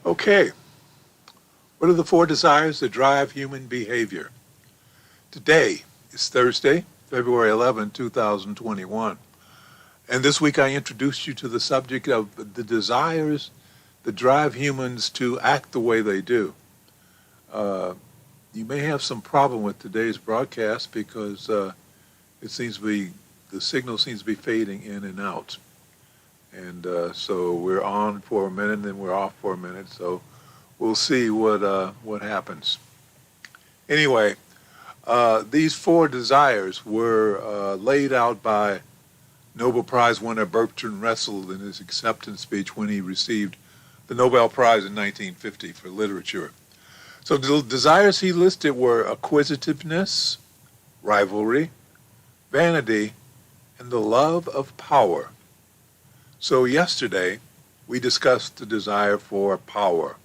Okay, what are the four desires that drive human behavior? Today is Thursday, February 11, 2021. And this week I introduced you to the subject of the desires that drive humans to act the way they do. You may have some problem with today's broadcast because the signal seems to be fading in and out. And so we're on for a minute and then we're off for a minute. So we'll see what happens. Anyway, these four desires were laid out by Nobel Prize winner Bertrand Russell in his acceptance speech when he received the Nobel Prize in 1950 for literature. So the desires he listed were acquisitiveness, rivalry, vanity, and the love of power. So yesterday, we discussed the desire for power.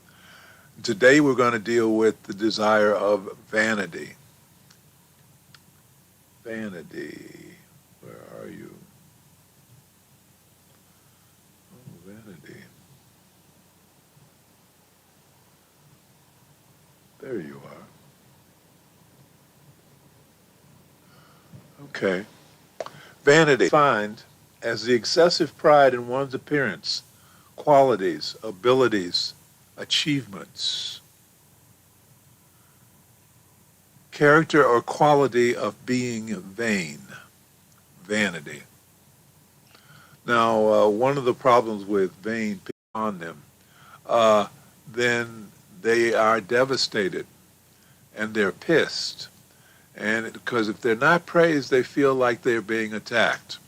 Today, we're going to deal with the desire of vanity. Vanity. Where are you? Oh, vanity. There you are. Okay. Vanity defined as the excessive pride in one's appearance, qualities, abilities, achievements, character or quality of being vain, vanity. Now, one of the problems with vain people on them, then they are devastated and they're pissed. And because if they're not praised, they feel like they're being attacked.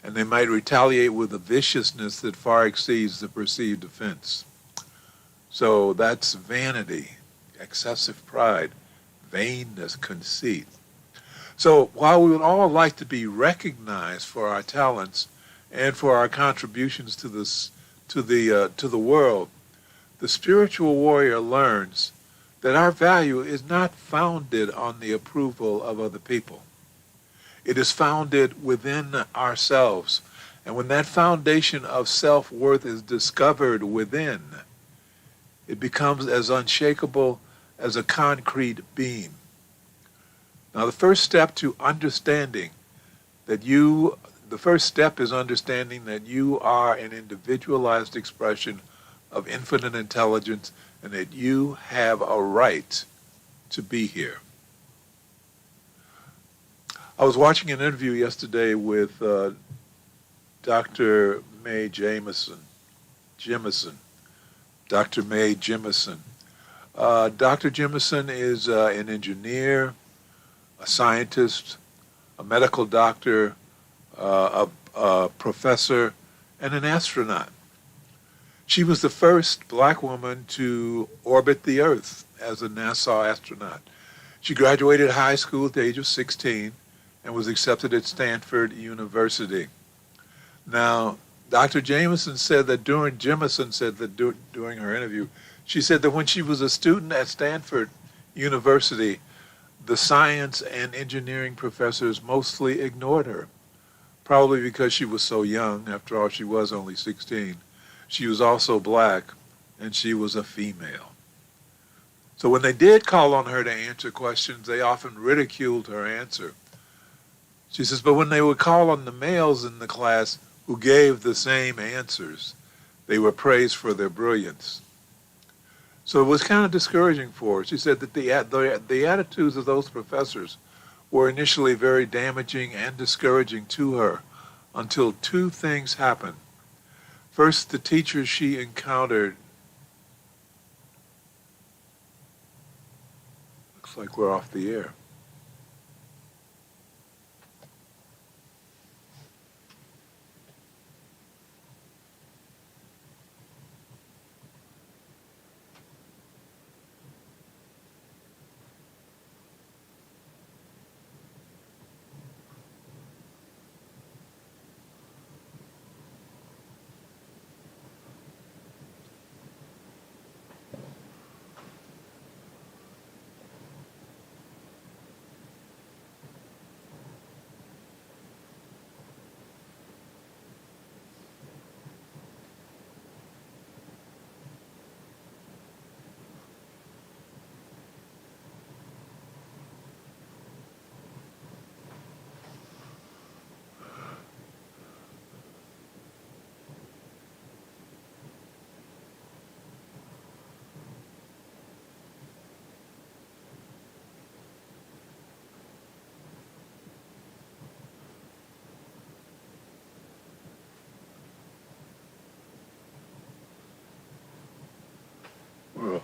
And they might retaliate with a viciousness that far exceeds the perceived offense. So that's vanity, excessive pride, vainness, conceit. So while we would all like to be recognized for our talents and for our contributions to the world, the spiritual warrior learns that our value is not founded on the approval of other people. It is founded within ourselves. And when that foundation of self-worth is discovered within, it becomes as unshakable as a concrete beam. Now, the first step is understanding that you are an individualized expression of infinite intelligence and that you have a right to be here. I was watching an interview yesterday with Dr. May Jemison. Dr. May Jemison. Dr. Jemison is an engineer, a scientist, a medical doctor, a professor, and an astronaut. She was the first black woman to orbit the Earth as a NASA astronaut. She graduated high school at the age of 16 and was accepted at Stanford University. Now, Dr. Jemison said that during her interview, she said that when she was a student at Stanford University, the science and engineering professors mostly ignored her, probably because she was so young. After all, she was only 16. She was also black, and she was a female. So when they did call on her to answer questions, they often ridiculed her answer. She says, but when they would call on the males in the class who gave the same answers, they were praised for their brilliance. So it was kind of discouraging for her. She said that the attitudes of those professors were initially very damaging and discouraging to her until two things happened. First, the teachers she encountered, looks like we're off the air.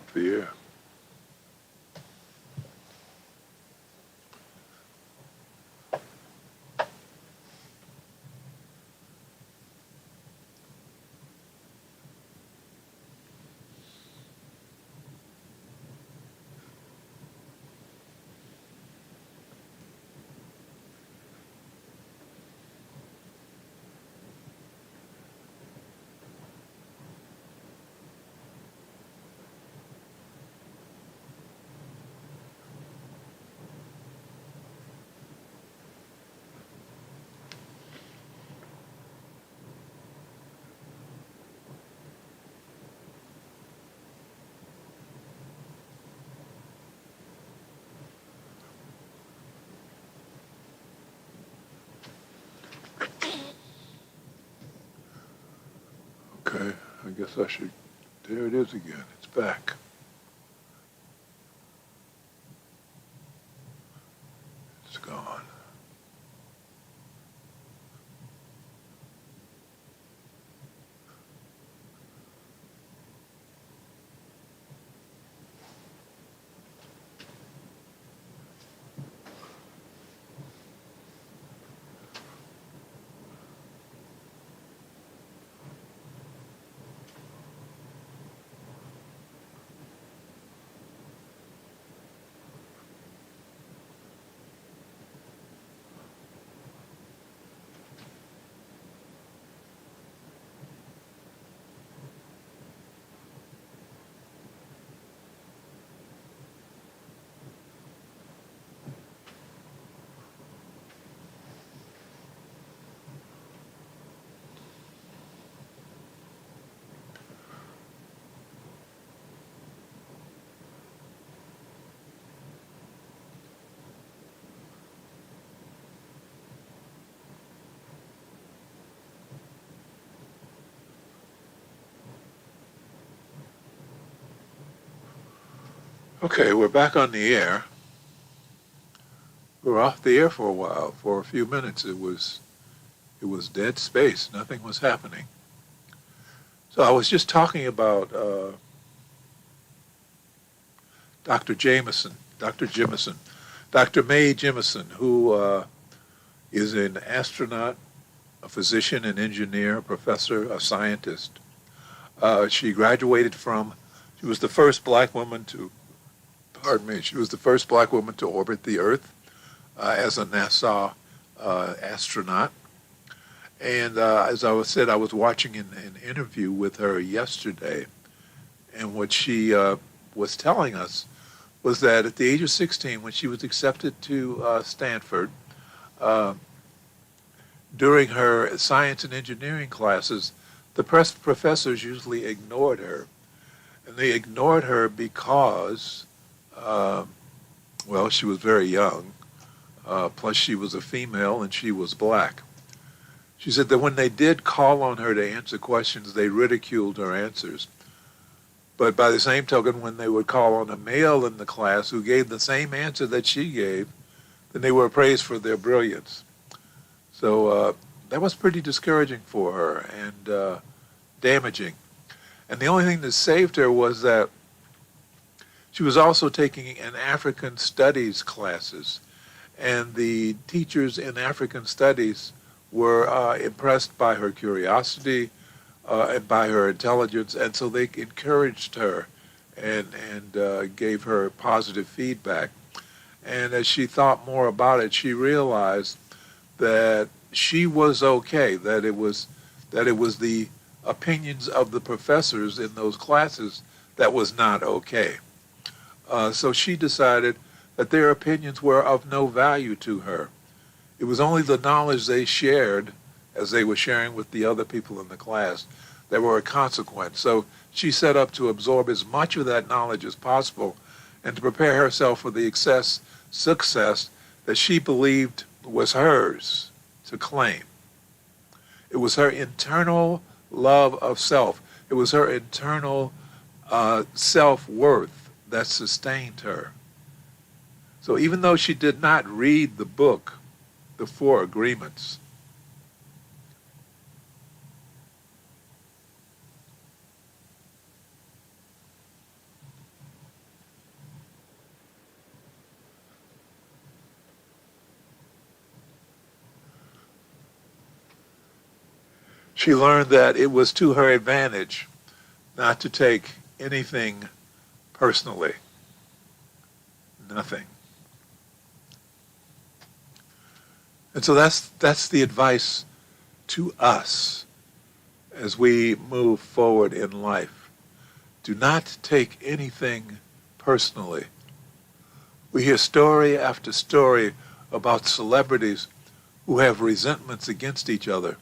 off the air. Okay, I guess I should, there it is again, it's back. It's gone. Okay, we're back on the air. We were off the air for a while. For a few minutes, it was dead space. Nothing was happening. So I was just talking about Dr. Jemison, Dr. May Jemison, who is an astronaut, a physician, an engineer, a professor, a scientist. She graduated from, she was the first black woman to, she was the first black woman to orbit the Earth as a NASA astronaut. And as I said, I was watching an interview with her yesterday, and what she was telling us was that at the age of 16, when she was accepted to Stanford, during her science and engineering classes, the professors usually ignored her. And they ignored her because, well, she was very young, plus she was a female and she was black. She said that when they did call on her to answer questions, they ridiculed her answers. But by the same token, when they would call on a male in the class who gave the same answer that she gave, then they were praised for their brilliance. So that was pretty discouraging for her and damaging. And the only thing that saved her was that she was also taking an African studies classes. And the teachers in African studies were impressed by her curiosity and by her intelligence, and so they encouraged her and gave her positive feedback. And as she thought more about it, she realized that she was okay, that it was the opinions of the professors in those classes that was not okay. So she decided that their opinions were of no value to her. It was only the knowledge they shared, as they were sharing with the other people in the class, that were a consequence. So she set up to absorb as much of that knowledge as possible and to prepare herself for the success that she believed was hers to claim. It was her internal love of self. It was her internal self-worth that sustained her. So even though she did not read the book, The Four Agreements, She learned that it was to her advantage not to take anything personally. Nothing. And so that's the advice to us as we move forward in life. Do not take anything personally. We hear story after story about celebrities who have resentments against each other,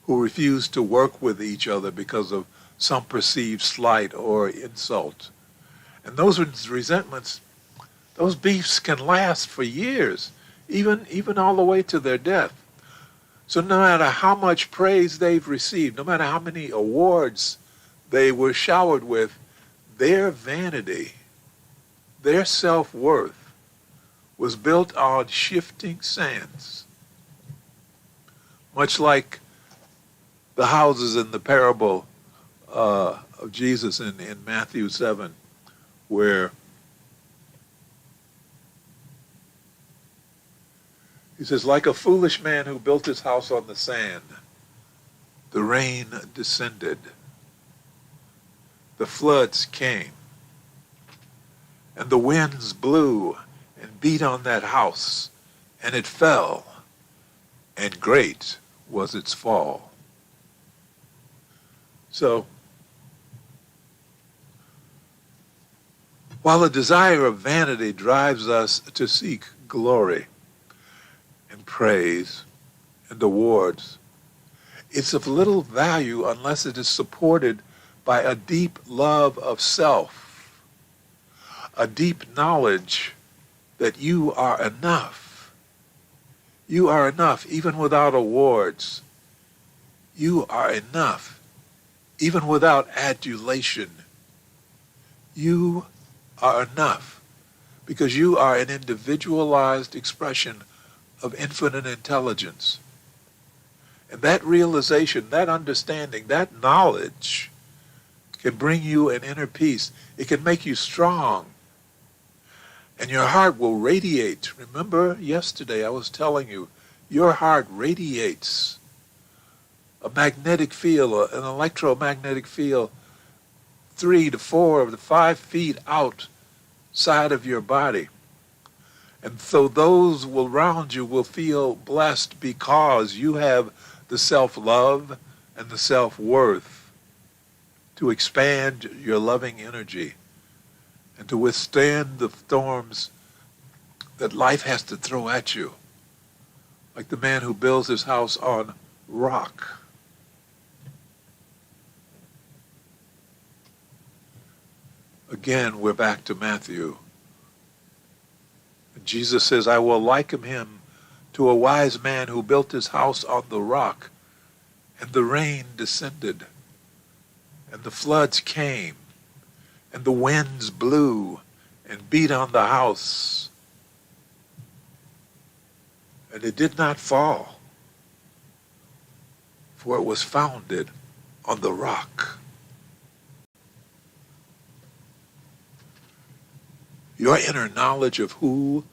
who refuse to work with each other because of some perceived slight or insult. And those resentments, those beefs can last for years, even all the way to their death. So no matter how much praise they've received, no matter how many awards they were showered with, their vanity, their self-worth was built on shifting sands. Much like the houses in the parable of Jesus in Matthew 7, where he says, like a foolish man who built his house on the sand, the rain descended, the floods came, and the winds blew and beat on that house, and it fell, and great was its fall. So, while the desire of vanity drives us to seek glory and praise and awards, it's of little value unless it is supported by a deep love of self, a deep knowledge that you are enough. You are enough even without awards. You are enough even without adulation. You are enough because you are an individualized expression of infinite intelligence. And that realization, that understanding, that knowledge can bring you an inner peace. It can make you strong. And your heart will radiate. Remember yesterday I was telling you, your heart radiates a magnetic field, an electromagnetic field, 3 to 4 to 5 feet outside of your body. And so those around you will feel blessed because you have the self-love and the self-worth to expand your loving energy and to withstand the storms that life has to throw at you. Like the man who builds his house on rock. Again, we're back to Matthew. And Jesus says, I will liken him to a wise man who built his house on the rock, and the rain descended, and the floods came, and the winds blew and beat on the house, and it did not fall, for it was founded on the rock. Your inner knowledge of who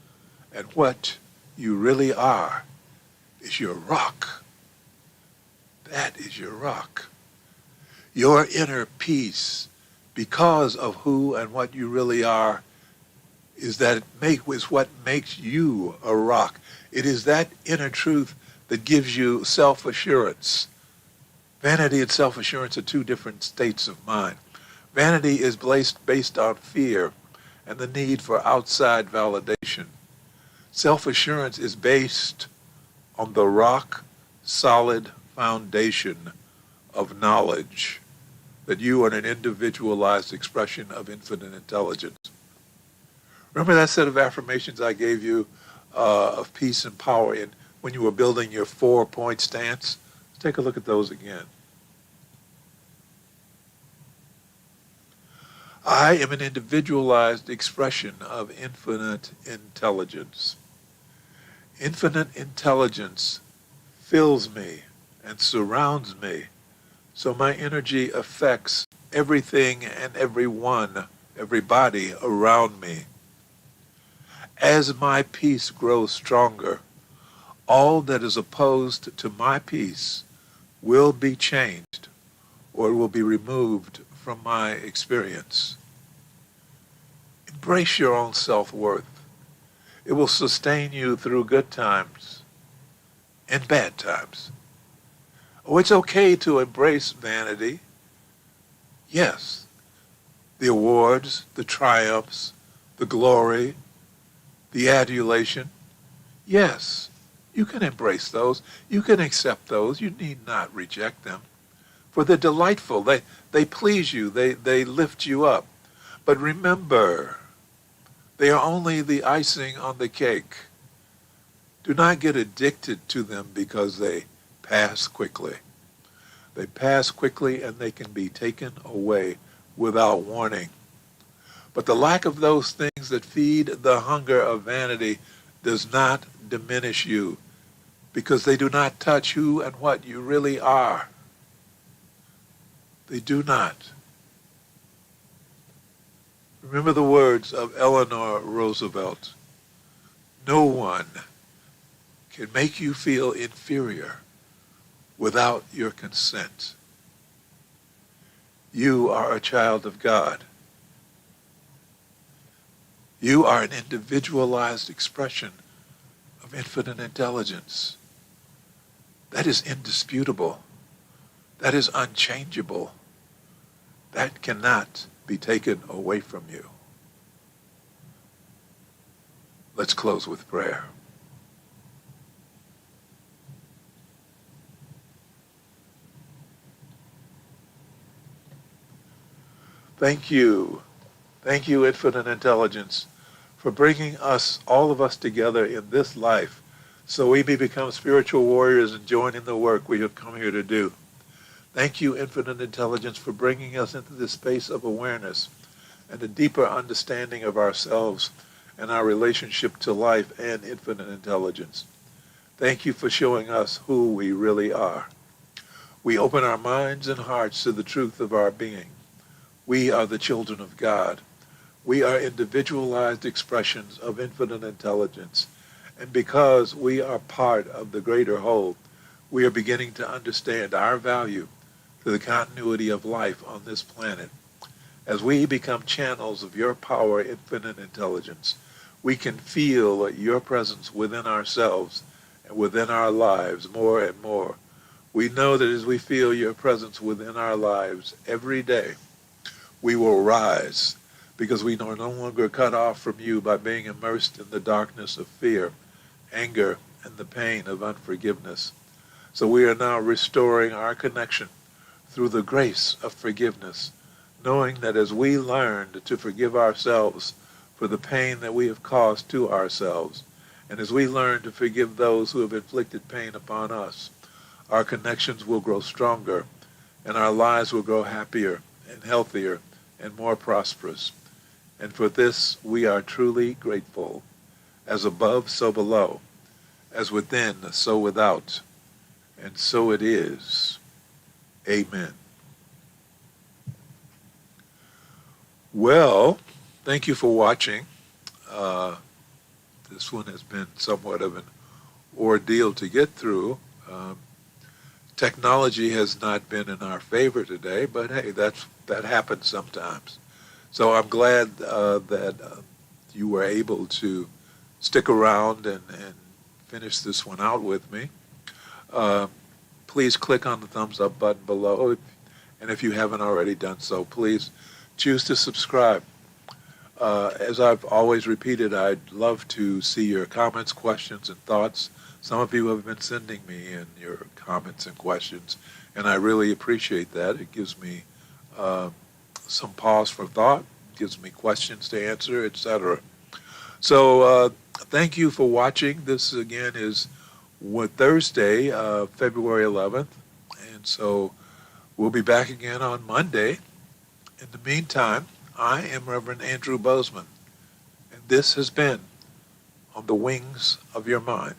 and what you really are is your rock. That is your rock. Your inner peace, because of who and what you really are, is what makes you a rock. It is that inner truth that gives you self-assurance. Vanity and self-assurance are two different states of mind. Vanity is based on fear and the need for outside validation. Self-assurance is based on the rock-solid foundation of knowledge that you are an individualized expression of infinite intelligence. Remember that set of affirmations I gave you of peace and power when you were building your 4-point stance? Let's take a look at those again. I am an individualized expression of infinite intelligence. Infinite intelligence fills me and surrounds me, so my energy affects everything and everyone, everybody around me. As my peace grows stronger, all that is opposed to my peace will be changed or it will be removed from my experience. Embrace your own self-worth. It will sustain you through good times and bad times. Oh, it's okay to embrace vanity. Yes, the awards, the triumphs, the glory, the adulation. Yes, you can embrace those. You can accept those. You need not reject them. For they're delightful. They please you. They lift you up. But remember, they are only the icing on the cake. Do not get addicted to them because they pass quickly. They pass quickly and they can be taken away without warning. But the lack of those things that feed the hunger of vanity does not diminish you because they do not touch who and what you really are. They do not. Remember the words of Eleanor Roosevelt. No one can make you feel inferior without your consent. You are a child of God. You are an individualized expression of infinite intelligence. That is indisputable. That is unchangeable. That cannot be taken away from you. Let's close with prayer. Thank you. Thank you, Infinite Intelligence, for bringing us, all of us together in this life so we may become spiritual warriors and join in the work we have come here to do. Thank you, Infinite Intelligence, for bringing us into this space of awareness and a deeper understanding of ourselves and our relationship to life and infinite intelligence. Thank you for showing us who we really are. We open our minds and hearts to the truth of our being. We are the children of God. We are individualized expressions of infinite intelligence. And because we are part of the greater whole, we are beginning to understand our value to the continuity of life on this planet. As we become channels of your power, infinite intelligence, we can feel your presence within ourselves and within our lives more and more. We know that as we feel your presence within our lives every day, we will rise because we are no longer cut off from you by being immersed in the darkness of fear, anger, and the pain of unforgiveness. So we are now restoring our connection through the grace of forgiveness, knowing that as we learned to forgive ourselves for the pain that we have caused to ourselves, and as we learn to forgive those who have inflicted pain upon us, our connections will grow stronger, and our lives will grow happier and healthier and more prosperous. And for this we are truly grateful. As above, so below. As within, so without. And so it is. Amen. Well, thank you for watching. This one has been somewhat of an ordeal to get through. Technology has not been in our favor today, but hey, that happens sometimes. So I'm glad that you were able to stick around and finish this one out with me. Please click on the thumbs up button below, and if you haven't already done so, please choose to subscribe. As I've always repeated, I'd love to see your comments, questions, and thoughts. Some of you have been sending me in your comments and questions, and I really appreciate that. It gives me some pause for thought, gives me questions to answer, etc. So thank you for watching. This again is Thursday, February 11th, and so we'll be back again on Monday. In the meantime, I am Reverend Andrew Bozeman, and this has been On the Wings of Your Mind.